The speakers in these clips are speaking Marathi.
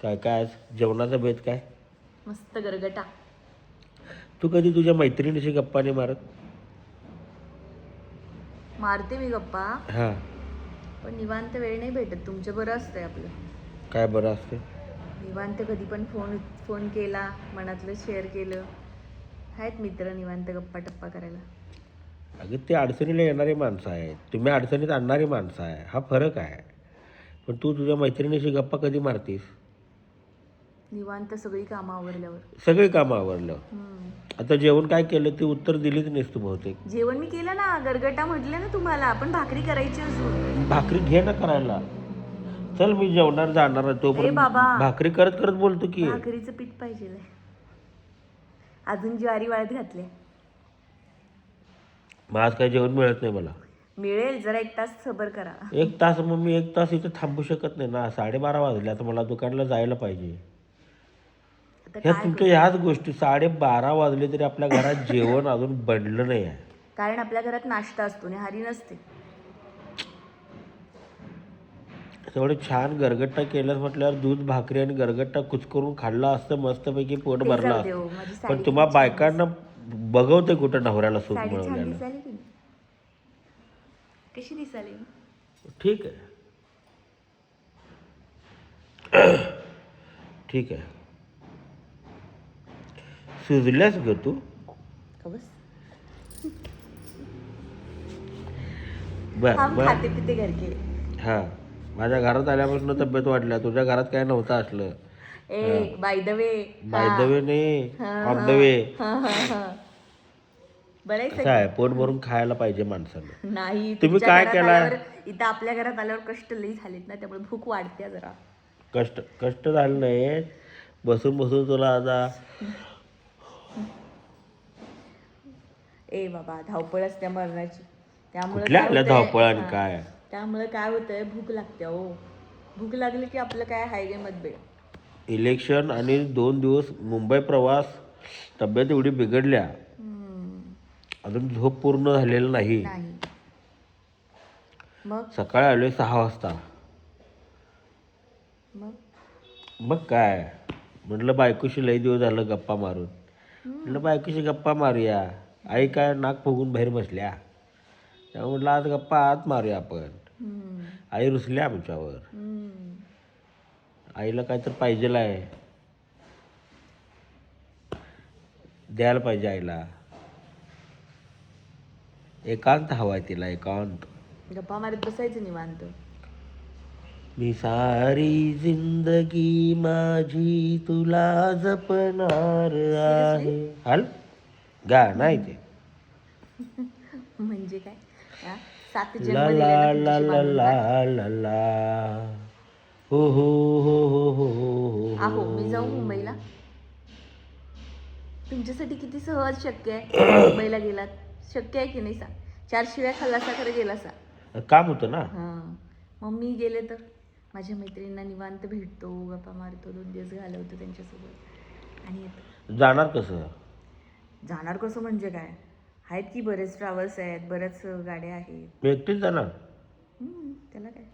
काय काय आज जेवणाचा बेत काय? मस्त गरगटा. तू कधी तुझ्या मैत्रिणीशी गप्पा नाही मारत? मारते मी गप्पा, हां. पण निवांत वेळ नाही भेटत. तुमचं बरं असतंय आपलं. काय बरं असते? निवांत कधी पण फोन फोन केला, मनातलं शेअर केलं. आहेत मित्र निवांत गप्पा टप्पा करायला. अगं ते अडचणीला येणारी माणसं आहेत, तुम्ही अडचणीत आणणारी माणसं आहे, हा फरक आहे. पण तू तुझ्या मैत्रिणीशी गप्पा कधी मारतीस? निवांत सगळी कामं आवरल्यावर. सगळी कामं आवरलं. हम्म. आता जेवण काय केलं ते उत्तर दिलीच नाहीस तू बहुतेक. जेवण मी केलं ना, गरगटा म्हटलं ना तुम्हाला. आपण भाकरी करायची अजून. भाकरी घे ना करायला. चल मी जेवणार जाणार आहे, ए तोपर्यंत बाबा, भाकरी करत करत बोलतो की. भाकरीचं पीठ पाहिजे. अजून ज्वारी वाळत घातले. मग आज काही जेवण मिळत नाही मला. मिळेल, जरा 1 तास सबर करा. 1 तास? मग मी 1 तास इथे थांबू शकत नाही ना. 12:30 वाजले, आता मला दुकानला जायला पाहिजे. आता ह्या काय तुमच्या करू? ह्याच गोष्टी 12:30 वाजले तरी आपल्या घरात जेवण अजून बनलं नाही आहे. कारण आपल्या घरात नाश्ता असतो, न्याहारी नसते. तेवढं छान गरगट्टा केलंस म्हटल्यावर दूध भाकरी आणि गरगट्टा कुचकरून खाल्ला असतं, मस्तपैकी पोट ते भरला जाऊ दे असतं. हो, माझी पण साडी तुम्हा किती छान बायकांना बघवते कुठं नवऱ्याला सूप साडी छान मिळवलेलं. दिसाली की नाही? कशी दिसाली? ठीक आहे. ठीक आहे. सुजल्यास ग तू. का बस. बर हम बर. खाते पिते घर के. हां. माझ्या घरात आल्यापासून तब्येत वाढल्या, तुझ्या घरात काय नव्हतं असलं. ए by the way. By the way नाही, ऑन द वे. बरं आहे कसं सगळं. आहे, पोट भरून खायला पाहिजे माणसानं. नाही, तुम्ही तुमच्या काय घरात केलाय? आल्यावर, इथं आपल्या घरात आल्यावर कष्ट लई झालेत ना, त्यामुळे भूक वाढते जरा. कष्ट कष्ट झालं नाही, बसून बसून तुला आता. ए बाबा, धावपळ असते मरणाची. त्यामुळे कुठल्या काय आल्या होतंय, धावपळ आणि हां, काय? त्यामुळे काय होतंय, भूक लागते हो. भूक लागली की आपलं काय हायवे मतभेद. इलेक्शन आणि 2 दिवस मुंबई प्रवास, तब्येत एवढी बिघडल्या, अजून झोप पूर्ण झालेलं नाही. नाही. मग सकाळी आलोय 6 वाजता. मग मग काय म्हटलं, बायकोशी लई दिवस झालं गप्पा मारून. म्हटलं बायकोशी गप्पा मारूया. आई काय नाक फुगून बाहेर बसल्या, त्यामुळे म्हटलं आज गप्पा आत मारूया आपण. हम्म. आई रुसल्या आमच्यावर. हम्म. आईला काय तर पाहिजेल आहे, द्यायला पाहिजे आईला. एकांत हवाय तिला, एकांत. गप्पा मारत बसायचं निवांत. मी सारी जिंदगी माझी तुला जपणार आहे. हाल गा नाही ते. म्हणजे काय, हा? 7 ला जन्म दिले ला ना ला तुमच्याशी ला बांधून ला काय? ला ला. हो हो हो हो हो हो आहो, हो. मी जाऊ मुंबईला. तुमच्यासाठी किती सहज शक्य आहे. मुंबईला गेलात, शक्य आहे की नाही सांग. 4 शिव्या खाल्लासा खरं गेलासा. काम होतं ना. हां, मग मी गेले तर माझ्या मैत्रिणींना निवांत भेटतो, गप्पा मारतो, 2 दिवस घालवतो त्यांच्यासोबत आणि येतो. जाणार कसं? जाणार कसं म्हणजे काय, आहेत की बरेच ट्रॅव्हल्स आहेत, बऱ्याच गाड्या आहेत. मी एकटीच जाणार. त्याला काय.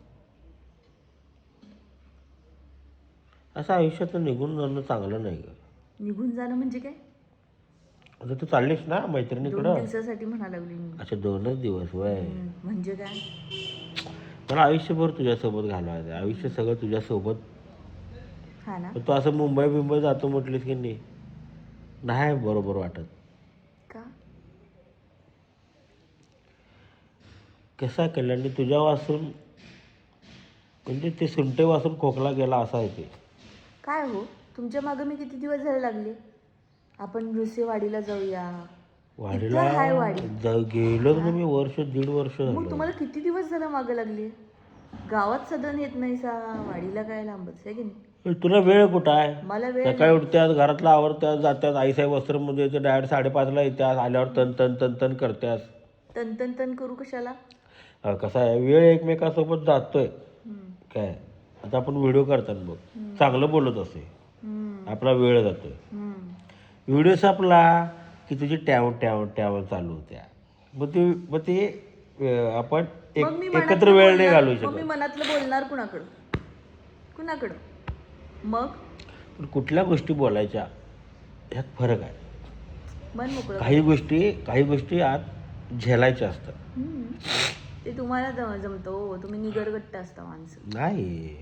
असं आयुष्यातून निघून जाणं चांगलं नाही ग. निघून जाणं म्हणजे काय? आता तू चाललीस ना 2 मैत्रिणीकडं. दिवसासाठी म्हणा लागली मी. अच्छा, 2च दिवस वय. म्हणजे काय. मला आयुष्यभर तुझ्यासोबत घालवायचं, आयुष्य सगळं तुझ्यासोबत. हा ना. पण तू असं मुंबई जातो म्हटलीस की नाही बरोबर वाटत. का? कसं आहे कल्याणी, तुझ्या वाचून म्हणजे ते सुंटे वाचून खोकला गेला असा आहे ते. काय हो, तुमच्या मागं मी किती दिवस झाले लागले. आपण नृसिंहवाडीला जाऊया. वाडीला इथं हाय वाडी. गेलोच ना मी, वर्ष 1.5 वर्ष मग झालं. तुम्हाला किती दिवस झालं मागं लागले. गावात सदन येत नाही सा, वाडीला काय लांबच आहे की नाही. तुला वेळ कुठं आहे? मला वेळ सकाळी उठत्यात, घरातला आवरत्यात, जात्यात, आईसाहेब वस्त्रमध्ये येते, डायरेक्ट 5:30ला येत्यात, आल्यावर तन तन तन तन करत्यास. तन तन तन करू कशाला. कसं आहे, वेळ एकमेकासोबत जातोय. काय आता आपण व्हिडिओ करतात बघ, चांगलं बोलत असे, आपला वेळ जातोय. व्हिडिओ संपला की तुझी टॅव टॅव टॅव चालू होत्या. मग ते आपण मग मी एकत्र वेळ नाही घालवू मग मी शकत. मनातलं बोलणार कुणाकडं. मग पण कुठल्या गोष्टी बोलायच्या ह्यात फरक आहे. मन मोकळं काही गोष्टी आत झेलायच्या असतात. ते तुम्हाला जमतो. तुम्ही निगरगट्ट असता माणसं. नाही,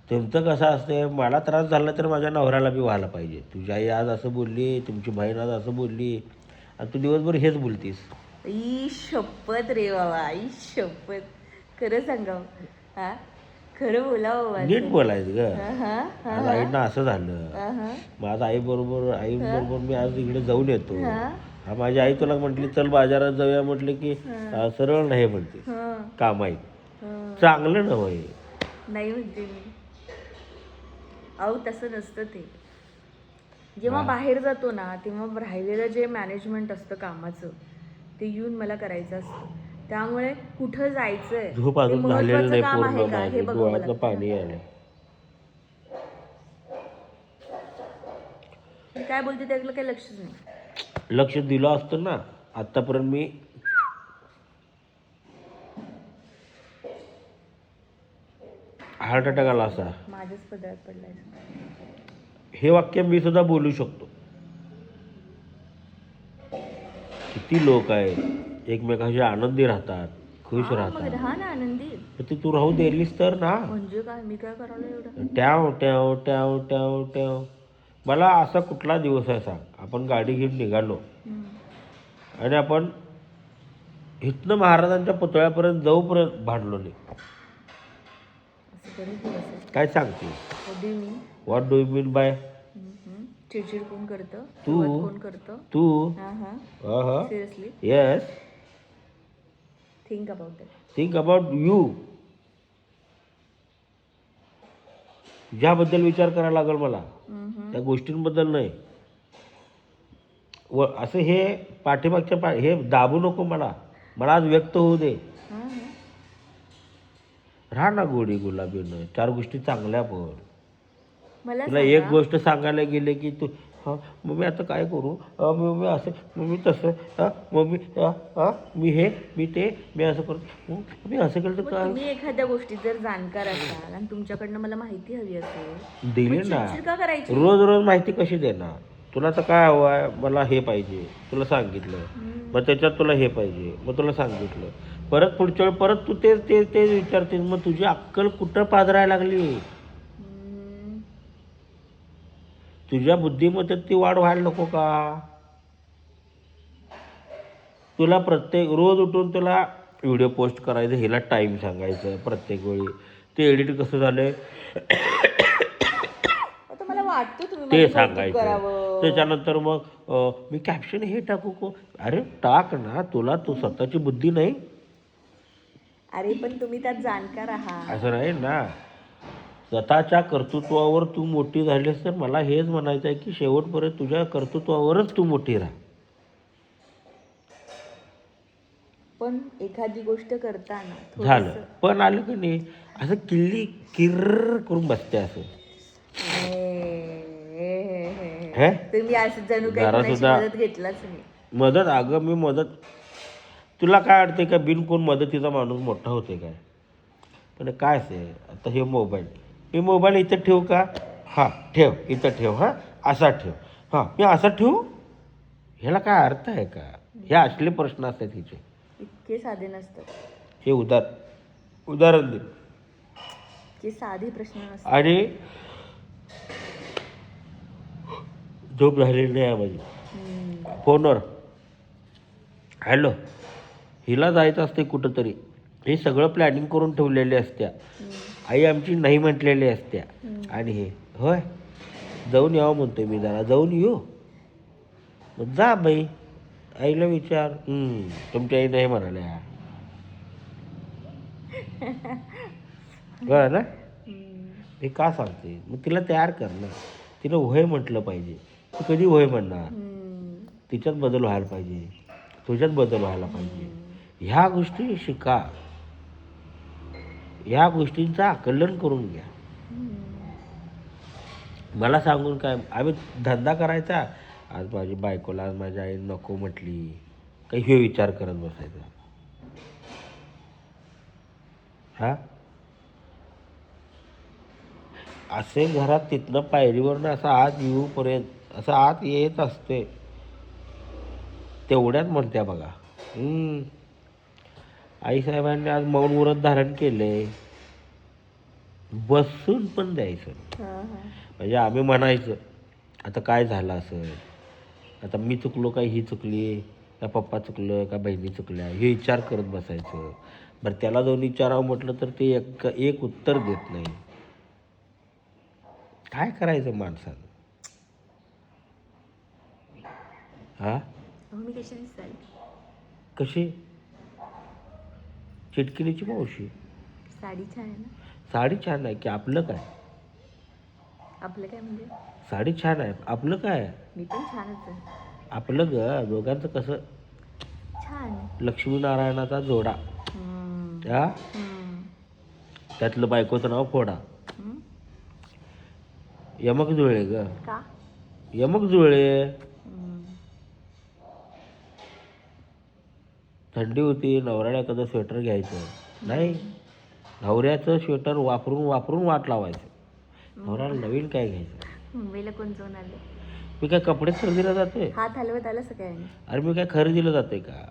तुमचं कसं असते, मला त्रास झाला तर माझ्या नवऱ्याला बी व्हायला पाहिजे. तुझी आई आज असं बोलली, तुमची बहीण आज असं बोलली आणि तू दिवसभर हेच बोलतीस. ई शपथ रे बाबा, ई शपथ. खरं सांगावं. हा, खरं बोलावं नीट माझं. बोलायचं ग. हा, हा, हा, आज आईनं असं झालं, हा, हा. माझं आईबरोबर मी आज इकडे जाऊन येतो. हा. हा, माझी आई तुला म्हटली चल बाजारात जाऊया, म्हटलं की सरळ नाही म्हणते, हा, काम आहे. हा. चांगलं नव्हे. नाही म्हणते मी. अहो तसं नसतं ते. जेव्हा बाहेर जातो ना तेव्हा राहिलेलं जे मॅनेजमेंट असतं कामाचं ते येऊन मला करायचं असतं. त्यामुळे कुठं जायचंय, झोप ते अजून झालेलं महत्वाचं नाही काम आहे पूर्ण का हे माझं, बघावं डोळ्यातनं लागतं पाणी ना. आलं. मी काय बोलते त्याकडे काही लक्षच नाही. लक्ष दिलं असतं ना आतापर्यंत मी हार्ट अटॅक आला असा. माझ्याच पदरात पडलाय. हे वाक्य मी सुद्धा बोलू शकतो. किती लोक आहेत एकमेकांशी आनंदी राहतात, खुश मग राहतात. राहा ना आनंदी. तर ती तू राहू दिलीस तर ना. म्हणजे काय, मी काय करायला एवढं. ट्याव ट्याव ट्याव ट्याव ट्याव. मला असा कुठला दिवस आहे सांग, आपण गाडी घेऊन निघालो आणि आपण इथनं महाराजांच्या पुतळ्यापर्यंत जाऊपर्यंत भांडलो नाही. असं कधी दिवस आहे. काय सांगते? कधी me what do you mean by? चिडचिड कोण करतं, तू. सुरुवात कोण करतं. तू. हा हा. हा. Seriously yes. Think about it. Think about you. ज्याबद्दल विचार करायला लागेल मला, त्या गोष्टींबद्दल नाही. व असं हे पाठीमागच्या हे दाबू नको मला. मला आज व्यक्त होऊ दे. राहा ना गोडी गुलाबीनं, चार गोष्टी चांगल्या पण. मला तुला एक गोष्ट सांगायला गेले की तू हां मम्मी आता काय करू, मम्मी असं, मम्मी तसं, मम्मी मी हे मी ते मी असं करतो, मी असं केलं तर मग काय. तुम्ही एखाद्या गोष्टीत जर जाणकार असाल आणि तुमच्याकडनं मला माहिती हवी असेल, दिली मग ना. चिडचिड का करायची. रोज रोज माहिती कशी देणार. तुला तर काय हवं आहे, मला हे पाहिजे, तुला सांगितलं. मग त्याच्यात तुला हे पाहिजे, मग तुला सांगितलं. परत पुढच्या वेळी परत तू तेच विचारते. मग तुझी अक्कल कुठं पाजरायला लागली. तुझ्या बुद्धीमध्ये ती वाढ व्हायला नको का. तुला प्रत्येक रोज उठून तुला व्हिडिओ पोस्ट करायचं, हिला टाईम सांगायचं प्रत्येक वेळी. ते एडिट कसं झालंय आता मला वाटतं तुम्ही ते माझं कौतुक सांगायचं. करावं. त्याच्यानंतर मग मी कॅप्शन हे टाकू को. अरे टाक ना, तुला तू स्वतःची बुद्धी नाही. अरे पण तुम्ही त्यात जाणकार आहात. असं नाही ना. स्वतःच्या कर्तृत्वावर तू मोठी झालीस तर मला हेच म्हणायचं आहे की शेवटपर्यंत तुझ्या कर्तृत्वावरच तू मोठी राहा. पण एखादी गोष्ट करताना झालं पण आलं की नाही असं किर्र करून बसते असं. हे तुम्ही असं जणू काही जरा कोणाची सुद्धा मदत घेतलाच नाही. मदत अगं मी मदत तुला काय वाटते का बिनकोण मदतीचा माणूस मोठा होते काय. पण काय असे आता हे मी मोबाईल इथं ठेवू का. हां ठेव इथं ठेव. हां असा ठेव. हां मी असा ठेवू. ह्याला काय अर्थ आहे का. हे असले प्रश्न असतात हिचे. इतके साधे नसतात हे उदाहरण दे. इतके साधे प्रश्न नसतात. आणि झोप झालेली नाही आहे माझी. फोनवर हॅलो हिला जायचं असते कुठंतरी. हे सगळं प्लॅनिंग करून ठेवलेले असत्या. आई आमची नाही म्हटलेली असत्या. आणि हे होय जाऊन यावं म्हणतोय मी, जरा जाऊन येऊ. मग जा बाई आईला विचार. तुमच्या आई नाही म्हणाल्या बरं ना. मी का सांगते मग तिला तयार कर ना. तिला होय म्हटलं पाहिजे. ती कधी होय म्हणणार. तिच्यात बदल व्हायला पाहिजे, तुझ्यात बदल व्हायला पाहिजे. ह्या गोष्टी शिका, ह्या गोष्टींचं आकलन करून घ्या. मला सांगून काय आम्ही धंदा करायचा. आज माझी बायकोला आज माझ्या आई नको म्हटली काही हे विचार करत बसायचा. असे घरात तिथनं पायरीवरनं असं आत येऊपर्यंत असं आत येत असते तेवढ्यात म्हणत्या बघा. आईसाहेबांनी आज मौन व्रत धारण केलंय. बसून पण द्यायचं. म्हणजे आम्ही म्हणायचं आता काय झालं असेल, आता मी चुकलो का ही चुकली, का पप्पा चुकलं का बहिणी चुकल्या, हे विचार करत बसायचं. बरं त्याला जाऊन विचारावं म्हटलं तर ते एक उत्तर देत नाही. काय करायचं माणसानं? हा मी कशी दिसाल? कशी चिटकिलीची मावशी साडी छान आहे ना? साडी छान आहे की आपलं काय? आपलं काय म्हणजे? साडी छान आहे आपलं काय? मी पण छानच आहे. आपलं ग दोघांचं कसं छान. लक्ष्मीनारायणाचा जोडा. हा त्यातलं बायकोचं नाव फोडा. यमक जुळे ग. का? यमक जुळे. थंडी होती नवऱ्याला एखादं स्वेटर घ्यायचं नाही, नवऱ्याचं स्वेटर वापरून वापरून वाट लावायचं. नवऱ्याला नवीन काय घ्यायचं? मुंबईला कोण जाऊन आले? मी काय कपडे खरेदीला जाते? हात हलवत आला सगळ्यांनी. अरे मी काय खरेदीला जाते का?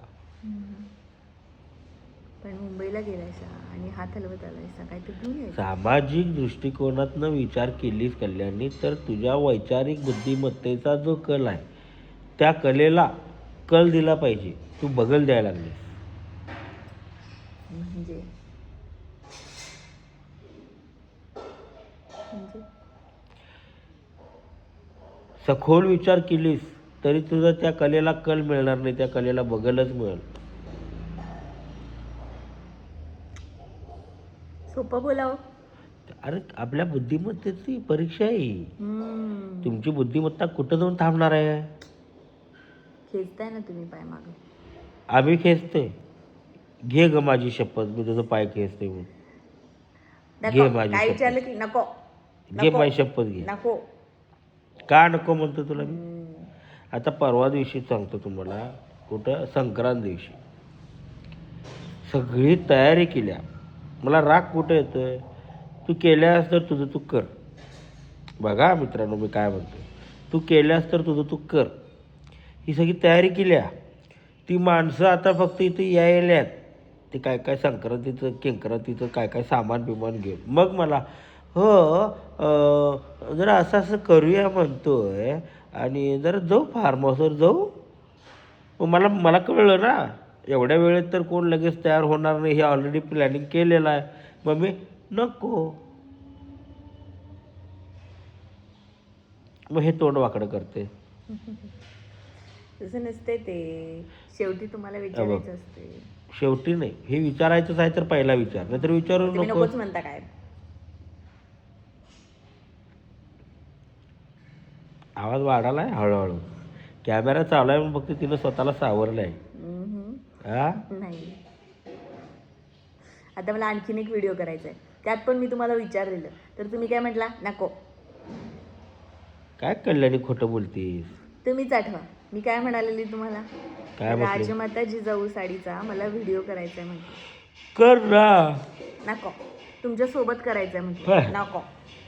पण मुंबईला गेलायसा आणि हात हलवत आलायसा, काय ते घेऊन यायचं. सामाजिक दृष्टिकोनातनं विचार केलीस कल्याणी तर तुझ्या वैचारिक बुद्धिमत्तेचा जो कल आहे त्या कलेला कल दिला पाहिजे. तू बगल द्यायला लागलीस. म्हणजे सखोल विचार केलीस तरी तुझा त्या कलेला कल मिळणार नाही, त्या कलेला बगलच मिळेल. सोपं बोलाव. अरे आपल्या बुद्धिमत्तेची परीक्षा आहे. तुमची बुद्धिमत्ता कुठं जाऊन थांबणार आहे? खेचताय ना तुम्ही पाय माग. आम्ही खेचते. घे ग माझी शपथ मी तुझं पाय खेचते म्हणून. घे माझी काय शपथ. विचारलं की नको. घे माझी शपथ घे. नको. का नको म्हणतो तुला मी? आता परवा दिवशी सांगतो तुम्हाला, कुठं संक्रांत दिवशी सगळी तयारी केल्या. मला राग कुठं येतोय? तू केल्यास तर तुझं तू कर. बघा मित्रांनो मी काय म्हणतो, तू केल्यास तर तुझं तू कर. ही सगळी तयारी केल्या. ती माणसं आता फक्त इथे यायल्यात. ते काय काय संक्रांतीचं किंक्रांतीचं काय काय सामान बिमान घेऊन. मग मला जरा असं असं करूया म्हणतोय आणि जरा जाऊ फार्म हाऊसवर जाऊ. मग मला कळलं ना एवढ्या वेळेत तर कोण लगेच तयार होणार नाही, हे ऑलरेडी प्लॅनिंग केलेलं आहे. मग मी नको. मग हे तोंड वाकडं करते. तसं नसते ते, शेवटी तुम्हाला विचारायचं असते. शेवटी नाही, हे विचारायचंच आहे तर पहिला विचार, नाहीतर विचारू तुम्ही नको. नकोच म्हणता काय? आवाज वाढालाय हळूहळू. कॅमेरा चालू आहे म्हणून फक्त तिनं स्वतःला सावरलंय. हा नाही. आता मला आणखीन एक व्हिडिओ करायचा आहे, त्यात पण मी तुम्हाला विचारलेलं तर तुम्ही काय म्हटला? नको. काय कल्याणी खोटं बोलतीस? तुम्हीच आठवा मी काय म्हणालेली तुम्हाला. काय म्हटली? राजमाता जिजाऊ साडीचा मला व्हिडिओ करायचा आहे म्हटलं. कर ना. नको. तुमच्या सोबत करायचं आहे म्हटलं. नको.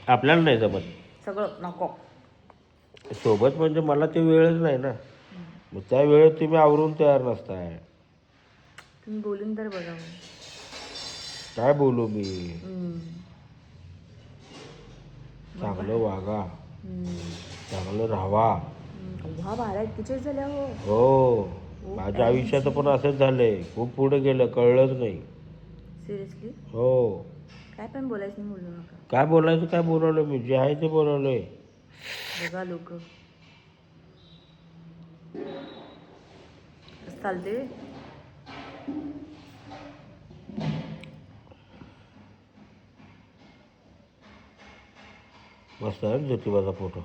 आपल्याला नाही जमत सगळं नको. सोबत म्हणजे मला ते वेळच नाही ना. मग त्या वेळेत तुम्ही आवरून तयार नसताय. तुम्ही बोलून तर बघा. काय बोलू मी? चांगलं वागा, चांगलं राहावा. हा 12:41 झाल्या हो. हो माझ्या आयुष्याचं पण असंच झालंय. खूप पुढे गेलं कळलंच नाही. सिरियसली? हो. काय पण बोलायचं नाही, बोलू नका. काय बोलायचं? काय बोलवलं मी? जे आहे ते बोलवलंय. बघा लोक चालते. मस्त आहे ज्योतिबाचा फोटो.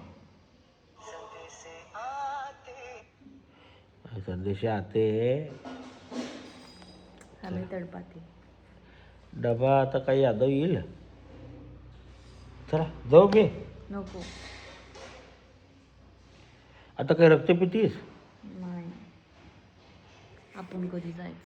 संदेश आते आम्ही तडपाते. डबा आता काही यादव येईल. चला जाऊ मी. नको. आता काय रक्त पितीस? नाही. आपण कधी जायचं?